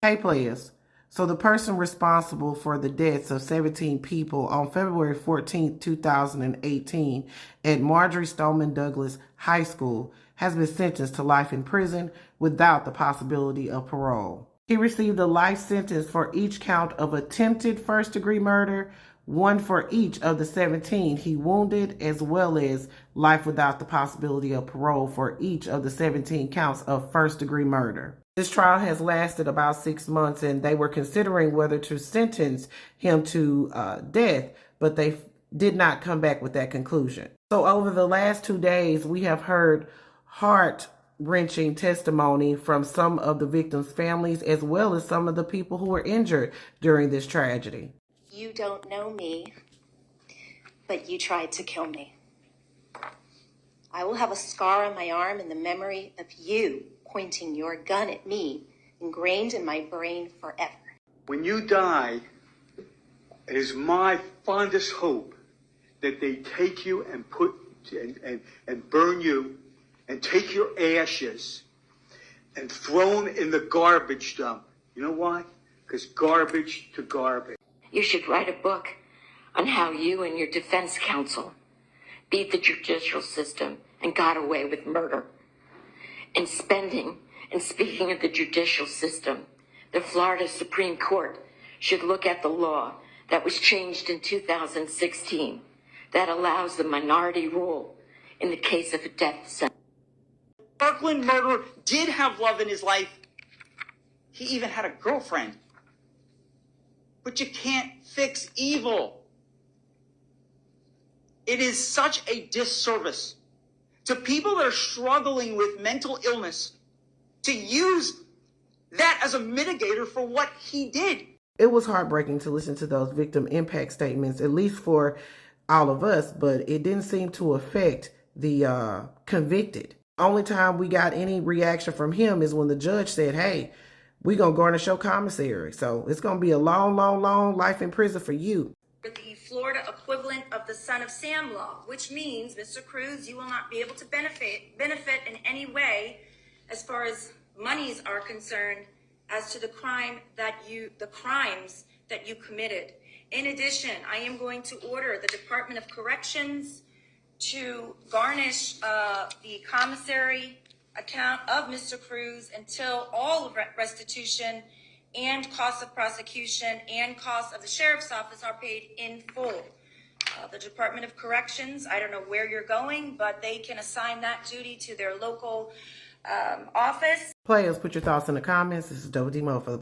Hey players, so the person responsible for the deaths of 17 people on February 14, 2018 at Marjorie Stoneman Douglas High School has been sentenced to life in prison without the possibility of parole. He received a life sentence for each count of attempted first-degree murder, one for each of the 17 he wounded, as well as life without the possibility of parole for each of the 17 counts of first-degree murder. This trial has lasted about 6 months, and they were considering whether to sentence him to death, but they did not come back with that conclusion. So over the last 2 days, we have heard heart-wrenching testimony from some of the victims' families, as well as some of the people who were injured during this tragedy. You don't know me, but you tried to kill me. I will have a scar on my arm in the memory of you pointing your gun at me, ingrained in my brain forever. When you die, it is my fondest hope that they take you and and burn you and take your ashes and throw them in the garbage dump. You know why? Because garbage to garbage. You should write a book on how you and your defense counsel beat the judicial system and got away with murder. And speaking of the judicial system, the Florida Supreme Court should look at the law that was changed in 2016 that allows the minority rule in the case of a death sentence. Parkland murderer did have love in his life. He even had a girlfriend. But you can't fix evil. It is such a disservice to people that are struggling with mental illness to use that as a mitigator for what he did. It was heartbreaking to listen to those victim impact statements, at least for all of us, but it didn't seem to affect the convicted. Only time we got any reaction from him is when the judge said, hey, we're going to garnish your commissary. So it's going to be a long, long, long life in prison for you. The Florida equivalent of the Son of Sam law, which means, Mr. Cruz, you will not be able to benefit in any way as far as monies are concerned as to the crimes that you committed. In addition, I am going to order the Department of Corrections to garnish the commissary account of Mr. Cruz until all of restitution and costs of prosecution and costs of the sheriff's office are paid in full. The Department of Corrections, I don't know where you're going, but they can assign that duty to their local office. Players, put your thoughts in the comments. This is Double D Mo for the